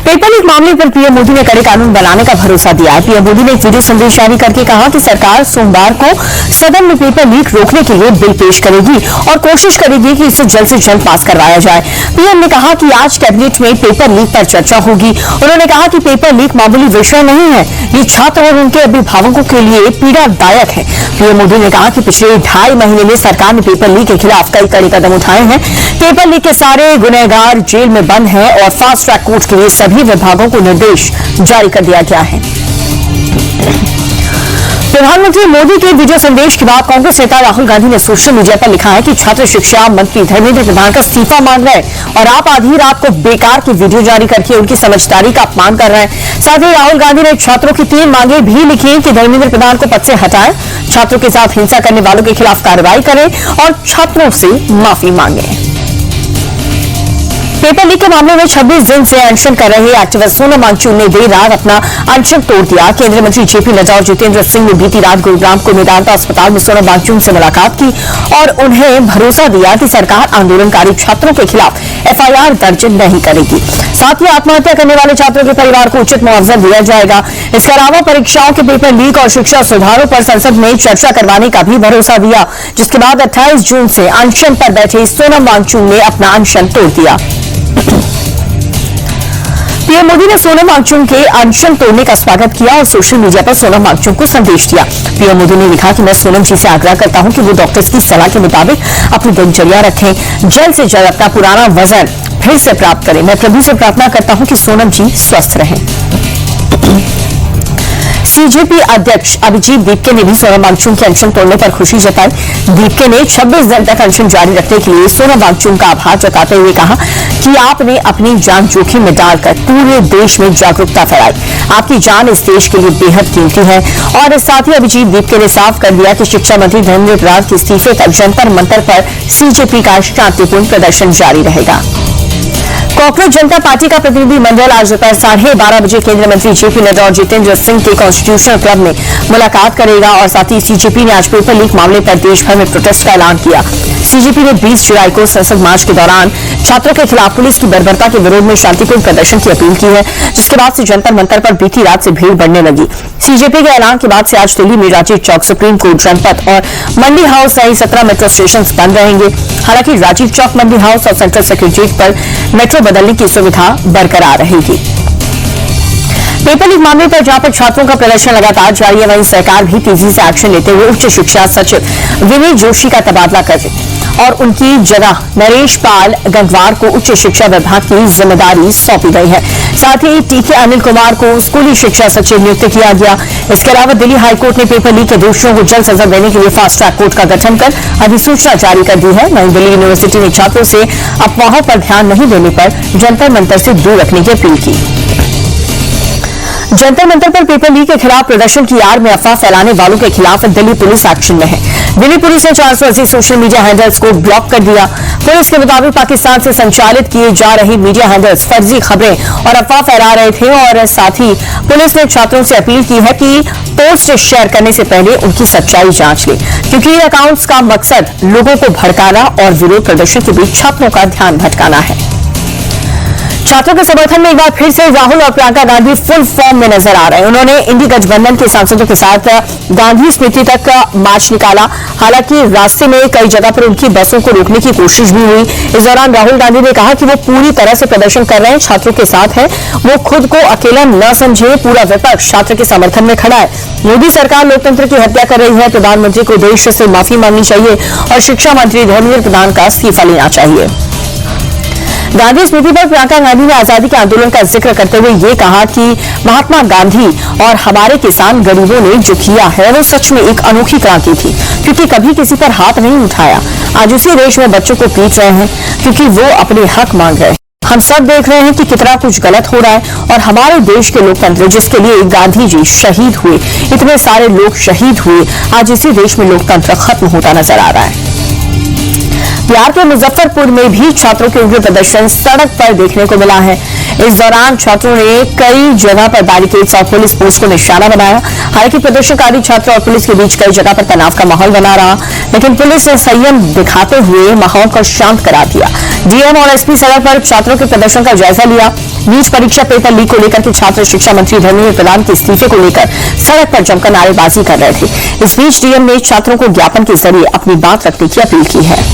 Paper leak मामले पर PM Modi ने कड़े कानून बनाने का भरोसा दिया है। पीएम मोदी ने एक वीडियो संदेश जारी करके कहा कि सरकार सोमवार को सदन में पेपर लीक रोकने के लिए बिल पेश करेगी और कोशिश करेगी कि इसे जल्द से जल्द पास करवाया जाए। पीएम ने कहा कि आज कैबिनेट में पेपर लीक पर चर्चा होगी। उन्होंने कहा कि पेपर लीक मामूली विषय नहीं है, ये छात्र और उनके अभिभावकों के लिए पीड़ादायक है। पीएम मोदी ने कहा कि पिछले 2.5 महीने में सरकार ने पेपर लीक के खिलाफ कई कड़े कदम उठाए हैं। पेपर लीक के सारे गुनहगार जेल में बंद हैं और फास्ट ट्रैक कोर्ट के लिए सभी विभागों को निर्देश जारी कर दिया गया है। प्रधानमंत्री मोदी के वीडियो संदेश के बाद कांग्रेस नेता राहुल गांधी ने सोशल मीडिया पर लिखा है कि छात्र शिक्षा मंत्री धर्मेंद्र प्रधान का इस्तीफा मांग रहे हैं और आप आधी रात को बेकार की वीडियो जारी करके उनकी समझदारी का अपमान कर रहे हैं। साथ ही राहुल गांधी ने छात्रों की 3 मांगे भी लिखी कि धर्मेंद्र प्रधान को पद से हटाएं, छात्रों के साथ हिंसा करने वालों के खिलाफ कार्रवाई करें और छात्रों से माफी मांगे। पेपर लीक के मामले में 26 दिन से अनशन कर रहे एक्टिविस्ट सोनम वांगचुक ने देर रात अपना अनशन तोड़ दिया। केंद्रीय मंत्री जेपी नड्डा और जितेंद्र सिंह ने बीती रात गुरुग्राम को मेदांता अस्पताल में सोनम वांगचुक से मुलाकात की और उन्हें भरोसा दिया कि सरकार आंदोलनकारी छात्रों के खिलाफ एफआईआर दर्ज नहीं करेगी। साथ ही आत्महत्या करने वाले छात्रों के परिवार को उचित मुआवजा दिया जाएगा। इसके अलावा परीक्षाओं के पेपर लीक और शिक्षा सुधारों पर संसद में चर्चा करवाने का भी भरोसा दिया, जिसके बाद 28 जून से अनशन पर बैठे सोनम वांगचुक ने अपना अनशन तोड़ दिया। पीएम मोदी ने सोनम वांगचुक के अनशन तोड़ने का स्वागत किया और सोशल मीडिया पर सोनम वांगचुक को संदेश दिया। पीएम मोदी ने लिखा कि मैं सोनम जी से आग्रह करता हूं कि वो डॉक्टर्स की सलाह के मुताबिक अपनी दिनचर्या रखें, जल्द से जल्द अपना पुराना वजन फिर से प्राप्त करें। मैं प्रभु से प्रार्थना करता हूं कि सोनम जी स्वस्थ रहें। सीजेपी अध्यक्ष अभिजीत दीपके ने भी सोनम वांगचुक के अनशन तोड़ने पर खुशी जताई। दीपके ने 26 दिन तक अनशन जारी रखने के लिए सोनम वांगचुक का आभार जताते हुए कहा कि आपने अपनी जान जोखिम में डालकर पूरे देश में जागरूकता फैलाई। आपकी जान इस देश के लिए बेहद कीमती है। और साथ ही अभिजीत दीपके ने साफ कर दिया कि शिक्षा मंत्री धर्मेंद्र प्रधान के इस्तीफे तक जंतर मंतर पर सीजेपी का शांतिपूर्ण प्रदर्शन जारी रहेगा। कॉकरोच जनता पार्टी का प्रतिनिधि मंडल आज दोपहर 12:30 बजे केंद्रीय मंत्री जेपी नड्डा और जितेंद्र सिंह के कॉन्स्टिट्यूशनल क्लब में मुलाकात करेगा और साथ ही सीजेपी ने आज पेपर लीक मामले पर देश भर में प्रोटेस्ट का ऐलान किया। सीजेपी ने 20 जुलाई को संसद मार्च के दौरान छात्रों के खिलाफ पुलिस की बर्बरता के विरोध में शांतिपूर्ण प्रदर्शन की अपील की है, जिसके बाद से जंतर मंतर पर बीती रात से भीड़ बढ़ने लगी। सीजेपी के ऐलान के बाद से आज दिल्ली में राजीव चौक, सुप्रीम कोर्ट, जनपथ और मंडी हाउस सहित 17 मेट्रो स्टेशन बंद रहेंगे। हालांकि राजीव चौक, मंडी हाउस और सेंट्रल सेक्रेटरीट पर मेट्रो बदलने की सुविधा बरकरार रहेगी। पेपर लीक मामले पर जहां पर छात्रों का प्रदर्शन लगातार जारी है, वहीं सरकार भी तेजी से एक्शन लेते हुए उच्च शिक्षा सचिव विनय जोशी का तबादला कर रही और उनकी जगह नरेश पाल गंगवार को उच्च शिक्षा विभाग की जिम्मेदारी सौंपी गई है। साथ ही टीके अनिल कुमार को स्कूली शिक्षा सचिव नियुक्त किया गया। इसके अलावा दिल्ली हाईकोर्ट ने पेपर लीक के दोषियों को जल्द सजा देने के लिए फास्ट ट्रैक कोर्ट का गठन कर अधिसूचना जारी कर दी है। वहीं दिल्ली यूनिवर्सिटी ने छात्रों से अफवाहों पर ध्यान नहीं देने पर जंतर मंतर से दूर रखने की अपील की। जंतर मंतर पर पेपर लीक के खिलाफ प्रदर्शन की आड़ में अफवाह फैलाने वालों के खिलाफ दिल्ली पुलिस एक्शन में है। दिल्ली पुलिस ने 480 सोशल मीडिया हैंडल्स को ब्लॉक कर दिया। पुलिस के मुताबिक पाकिस्तान से संचालित किए जा रहे मीडिया हैंडल्स फर्जी खबरें और अफवाह फैला रहे थे और साथ ही पुलिस ने छात्रों से अपील की है कि पोस्ट शेयर करने से पहले उनकी सच्चाई जांच लें, क्योंकि इन अकाउंट्स का मकसद लोगों को भड़काना और विरोध प्रदर्शन के बीच छात्रों का ध्यान भटकाना है। छात्रों के समर्थन में एक बार फिर से राहुल और प्रियंका गांधी फुल फॉर्म में नजर आ रहे हैं। उन्होंने इंडी गठबंधन के सांसदों के साथ गांधी स्मृति तक मार्च निकाला। हालांकि रास्ते में कई जगह पर उनकी बसों को रोकने की कोशिश भी हुई। इस दौरान राहुल गांधी ने कहा कि वो पूरी तरह से प्रदर्शन कर रहे हैं, छात्रों के साथ हैं, वो खुद को अकेला न समझे, पूरा विपक्ष छात्र के समर्थन में खड़ा है। मोदी सरकार लोकतंत्र की हत्या कर रही है। प्रधानमंत्री को देश से माफी मांगनी चाहिए और शिक्षा मंत्री धर्मेंद्र प्रधान का इस्तीफा लेना चाहिए। गांधी स्मृति पर प्रियंका गांधी ने आजादी के आंदोलन का जिक्र करते हुए ये कहा कि महात्मा गांधी और हमारे किसान गरीबों ने जो किया है वो सच में एक अनोखी क्रांति थी, क्योंकि कभी किसी पर हाथ नहीं उठाया। आज उसी देश में बच्चों को पीट रहे हैं क्योंकि वो अपने हक मांग रहे हैं। हम सब देख रहे हैं कि कितना कुछ गलत हो रहा है और हमारे देश के लोकतंत्र, जिसके लिए गांधी जी शहीद हुए, इतने सारे लोग शहीद हुए, आज इसी देश में लोकतंत्र खत्म होता नजर आ रहा है। बिहार के मुजफ्फरपुर में भी छात्रों के उग्र प्रदर्शन सड़क पर देखने को मिला है। इस दौरान छात्रों ने कई जगह पर बैरिकेड्स और पुलिस पोस्ट को निशाना बनाया। हालांकि प्रदर्शनकारी छात्र और पुलिस के बीच कई जगह पर तनाव का माहौल बना रहा, लेकिन पुलिस ने संयम दिखाते हुए माहौल को शांत करा दिया। डीएम और एसपी सड़क पर छात्रों के प्रदर्शन का जायजा लिया। नीट परीक्षा पेपर लीक को लेकर के छात्र शिक्षा मंत्री धर्मेंद्र प्रधान के इस्तीफे को लेकर सड़क पर जमकर नारेबाजी कर रहे थे। इस बीच डीएम ने छात्रों को ज्ञापन के जरिए अपनी बात रखने की अपील की है।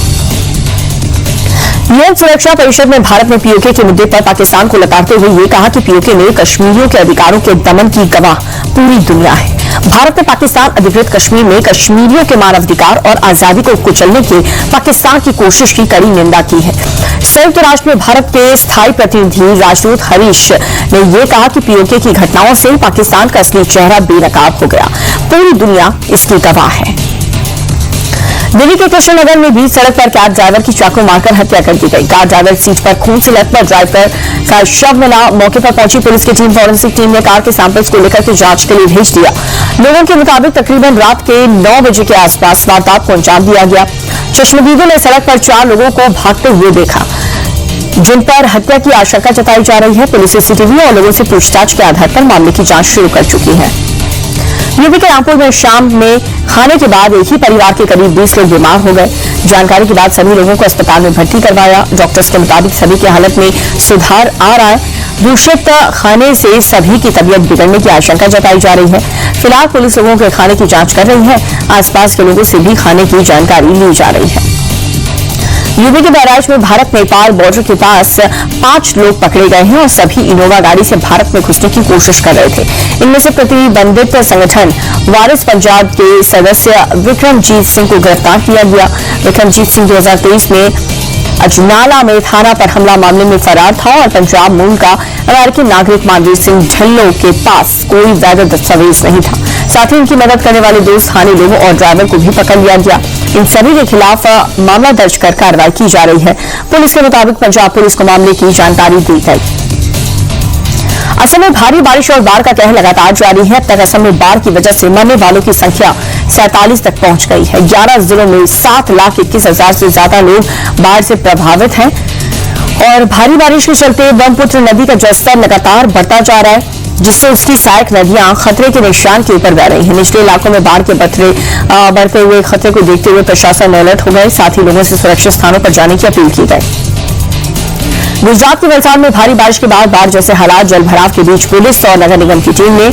यूएन सुरक्षा परिषद में भारत ने पीओके के मुद्दे पर पाकिस्तान को लताड़ते हुए ये कहा कि पीओके में कश्मीरियों के अधिकारों के दमन की गवाह पूरी दुनिया है। भारत ने पाकिस्तान अधिकृत कश्मीर में कश्मीरियों के मानवाधिकार और आजादी को कुचलने की पाकिस्तान की कोशिश की कड़ी निंदा की है। संयुक्त राष्ट्र में भारत के स्थायी प्रतिनिधि राजदूत हरीश ने यह कहा कि पीओके की घटनाओं से पाकिस्तान का असली चेहरा बेनकाब हो गया। पूरी दुनिया इसकी गवाह है। दिल्ली के कृष्णनगर में भी सड़क पर कार ड्राइवर की चाकू मारकर हत्या कर दी गई। कार ड्राइवर सीट पर खून से लथपथ ड्राइवर का शव मिला। मौके पर पहुंची पुलिस की टीम फॉरेंसिक टीम ने कार के सैंपल्स को लेकर के जांच के लिए भेज दिया। लोगों के मुताबिक तकरीबन रात के 9 बजे के आसपास वारदात को अंजाम दिया गया। चश्मदीदों ने सड़क पर 4 लोगों को भागते हुए देखा, जिन पर हत्या की आशंका जताई जा रही है। पुलिस सीसीटीवी और लोगों से पूछताछ के आधार पर मामले की जांच शुरू कर चुकी है। यूपी के रामपुर में शाम में खाने के बाद एक ही परिवार के करीब 20 लोग बीमार हो गए। जानकारी के बाद सभी लोगों को अस्पताल में भर्ती करवाया। डॉक्टर्स के मुताबिक सभी की हालत में सुधार आ रहा है। दूषित खाने से सभी की तबीयत बिगड़ने की आशंका जताई जा रही है। फिलहाल पुलिस लोगों के खाने की जांच कर रही है। आसपास के लोगों से भी खाने की जानकारी ली जा रही है। यूपी के बहराइच में भारत नेपाल बॉर्डर के पास 5 लोग पकड़े गए हैं और सभी इनोवा गाड़ी से भारत में घुसने की कोशिश कर रहे थे। इनमें से प्रतिबंधित संगठन वारिस पंजाब के सदस्य विक्रमजीत सिंह को गिरफ्तार किया गया। विक्रमजीत सिंह 2023 में अजनाला में थाना पर हमला मामले में फरार था और पंजाब मूल का अमेरिकी नागरिक मानवीर सिंह ढिल्लों के पास कोई वैध दस्तावेज नहीं था। साथ ही इनकी मदद करने वाले 2 स्थानीय लोगों और ड्राइवर को भी पकड़ लिया गया। इन सभी के खिलाफ मामला दर्ज कर कार्रवाई की जा रही है। पुलिस के मुताबिक पंजाब पुलिस को मामले की जानकारी दी गई। असम में भारी बारिश और बाढ़ का कहर लगातार जारी है। अब तक असम में बाढ़ की वजह से मरने वालों की संख्या 47 तक पहुंच गई है। 11 जिलों में 7,21,000 से ज्यादा लोग बाढ़ से प्रभावित हैं और भारी बारिश के चलते ब्रह्मपुत्र नदी का जलस्तर लगातार बढ़ता जा रहा है, जिससे उसकी सहायक नदियां खतरे के निशान के ऊपर बह रही हैं। निचले इलाकों में बाढ़ के बढ़ते हुए खतरे को देखते हुए प्रशासन अलर्ट हो गए। साथ ही लोगों से सुरक्षित स्थानों पर जाने की अपील की गई। गुजरात के वलसाड में भारी बारिश के बाद बाढ़ जैसे हालात, जलभराव के बीच पुलिस और नगर निगम की टीम ने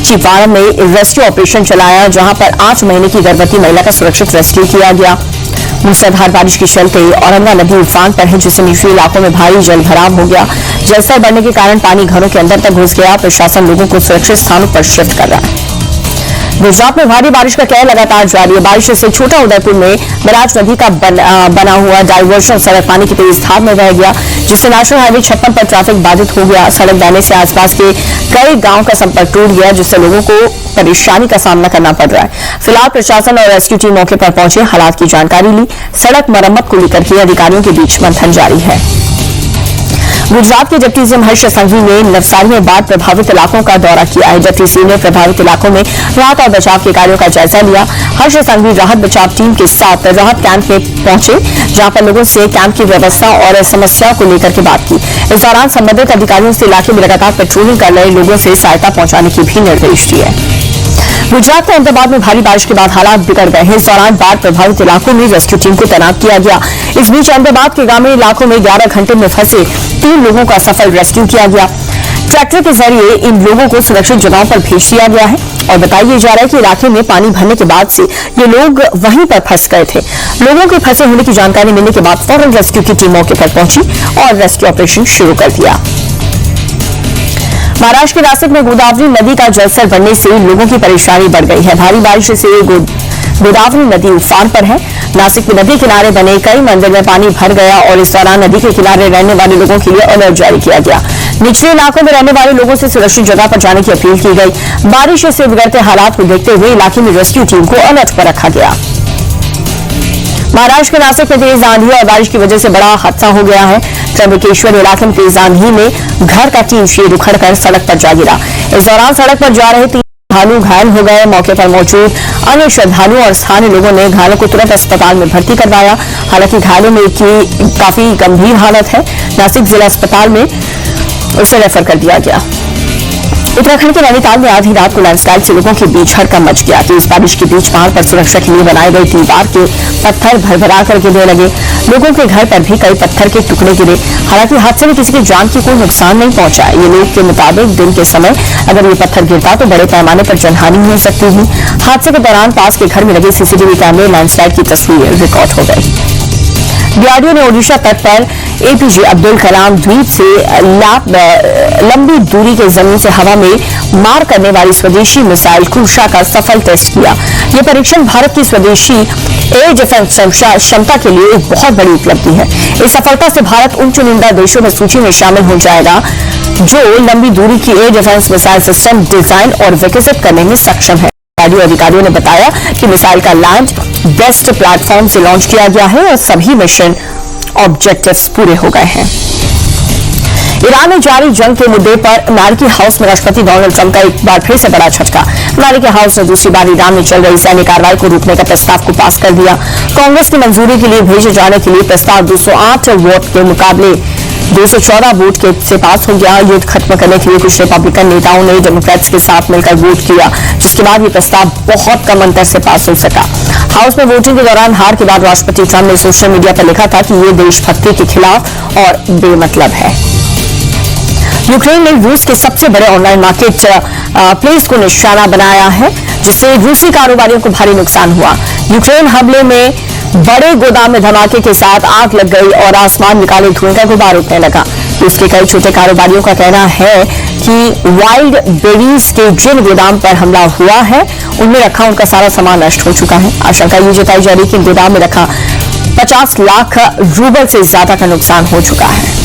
चिपाड़ा में रेस्क्यू ऑपरेशन चलाया, जहां पर 8 महीने की गर्भवती महिला का सुरक्षित रेस्क्यू किया गया। मूसलाधार बारिश के चलते औरंगा नदी उफान पर है, जिससे निचले इलाकों में भारी जलभराव हो गया। जलस्तर बढ़ने के कारण पानी घरों के अंदर तक घुस गया। प्रशासन लोगों को सुरक्षित स्थानों पर शिफ्ट कर रहा है। गुजरात में भारी बारिश का कहर लगातार जारी है। बारिश से छोटा उदयपुर में बराज नदी का बना हुआ डायवर्शन सड़क पानी की तेज धार में बह गया, जिससे नेशनल हाईवे 56 पर ट्रैफिक बाधित हो गया। सड़क बहने से आसपास के कई गांव का संपर्क टूट गया, जिससे लोगों को परेशानी का सामना करना पड़ रहा है। फिलहाल प्रशासन और रेस्क्यू टीम मौके पर पहुंचे, हालात की जानकारी ली। सड़क मरम्मत को लेकर के अधिकारियों के बीच मंथन जारी है। गुजरात के डिप्टी सीएम हर्ष संघवी ने नवसारी में बाढ़ प्रभावित इलाकों का दौरा किया है। डिप्टी सीएम ने प्रभावित इलाकों में राहत और बचाव के कार्यों का जायजा लिया। हर्ष संघवी राहत बचाव टीम के साथ राहत कैंप में पहुंचे, जहां पर लोगों से कैंप की व्यवस्था और समस्याओं को लेकर के बात की। इस दौरान संबंधित अधिकारियों से इलाके में लगातार पेट्रोलिंग कर रहे लोगों से सहायता पहुंचाने के भी निर्देश दिए। गुजरात के अहमदाबाद में भारी बारिश के बाद हालात बिगड़ गए हैं। इस दौरान बाढ़ प्रभावित इलाकों में रेस्क्यू टीम को तैनात किया गया। इस बीच अहमदाबाद के ग्रामीण इलाकों में 11 घंटे में फंसे 3 लोगों का सफल रेस्क्यू किया गया। ट्रैक्टर के जरिए इन लोगों को सुरक्षित जगहों पर भेज दिया गया है और बताया जा रहा है कि इलाके में पानी भरने के बाद से ये लोग वहीं पर फंस गए थे। लोगों के फंसे होने की जानकारी मिलने के बाद फौरन रेस्क्यू की टीम मौके पर पहुंची और रेस्क्यू ऑपरेशन शुरू कर दिया। महाराष्ट्र के नासिक में गोदावरी नदी का जलस्तर बढ़ने से लोगों की परेशानी बढ़ गई है। भारी बारिश से गोदावरी नदी उफान पर है। नासिक में नदी किनारे बने कई मंदिर में पानी भर गया और इस दौरान नदी के किनारे रहने वाले लोगों के लिए अलर्ट जारी किया गया। निचले इलाकों में रहने वाले लोगों से सुरक्षित जगह पर जाने की अपील की गई। बारिश से बिगड़ते हालात को देखते हुए इलाके में रेस्क्यू टीम को अलर्ट पर रखा गया। महाराष्ट्र के नासिक में तेज आंधी और बारिश की वजह से बड़ा हादसा हो गया है। त्र्यंबकेश्वर इलाके में तेज आंधी में घर का टीन शेड उखड़कर सड़क पर जा गिरा। इस दौरान सड़क पर जा रहे श्रद्धालु घायल हो गए। मौके पर मौजूद अन्य श्रद्धालुओं और स्थानीय लोगों ने घायलों को तुरंत अस्पताल में भर्ती करवाया। हालांकि घायलों में की काफी गंभीर हालत है। नासिक जिला अस्पताल में उसे रेफर कर दिया गया। उत्तराखंड के नैनीताल में आधी रात को लैंडस्लाइड से लोगों के बीच हड़कंप मच गया। तेज बारिश के बीच पहाड़ पर सुरक्षा के लिए बनाए गए दीवार के पत्थर भरभरा कर गिरने लगे। लोगों के घर पर भी कई पत्थर के टुकड़े गिरे। हालांकि हादसे में किसी की जान की कोई नुकसान नहीं पहुंचा। ये लोग के मुताबिक दिन के समय अगर ये पत्थर गिरता तो बड़े पैमाने पर जनहानि हो सकती थी। हादसे के दौरान पास के घर में लगे सीसीटीवी कैमरे लैंडस्लाइड की तस्वीर रिकॉर्ड हो गई। डीआरडीओ ने ओडिशा तट पर एपीजे अब्दुल कलाम द्वीप से लंबी दूरी के जमीन से हवा में मार करने वाली स्वदेशी मिसाइल क्रूशा का सफल टेस्ट किया। यह परीक्षण भारत की स्वदेशी एयर डिफेंस क्षमता के लिए एक बहुत बड़ी उपलब्धि है। इस सफलता से भारत उन चुनिंदा देशों में सूची में शामिल हो जाएगा जो लंबी दूरी की air defence missile system design और विकसित करने में सक्षम है। अधिकारियों ने बताया कि मिसाइल का लैंड बेस्ट प्लेटफॉर्म से लॉन्च किया गया है और सभी मिशन ऑब्जेक्टिव्स पूरे हो गए हैं। ईरान में जारी जंग के मुद्दे पर अमेरिकी हाउस में राष्ट्रपति डोनाल्ड ट्रंप का एक बार फिर से बड़ा झटका। अमेरिकी हाउस ने दूसरी बार ईरान में चल रही सैन्य कार्रवाई को रोकने का प्रस्ताव को पास कर दिया। कांग्रेस की मंजूरी के लिए भेजे जाने के लिए प्रस्ताव 208 वोट के मुकाबले 214 वोट से पास हो गया। युद्ध खत्म करने के लिए कुछ रिपब्लिकन नेताओं ने डेमोक्रेट्स के साथ मिलकर वोट किया, जिसके बाद ये प्रस्ताव बहुत कम अंतर से पास हो सका। हाउस में वोटिंग के दौरान हार के बाद राष्ट्रपति ट्रंप ने सोशल मीडिया पर लिखा था कि ये देशभक्ति के खिलाफ और बेमतलब है। यूक्रेन ने रूस के सबसे बड़े ऑनलाइन मार्केट प्लेस को निशाना बनाया है, जिससे रूसी कारोबारियों को भारी नुकसान हुआ। यूक्रेन हमले में बड़े गोदाम में धमाके के साथ आग लग गई और आसमान निकाले धुएं का गुबार उठने लगा। उसके कई छोटे कारोबारियों का कहना है कि वाइल्ड बेरीज के जिन गोदाम पर हमला हुआ है उनमें रखा उनका सारा सामान नष्ट हो चुका है। आशंका ये जताई जा रही है कि गोदाम में रखा 50 लाख रूबल से ज्यादा का नुकसान हो चुका है।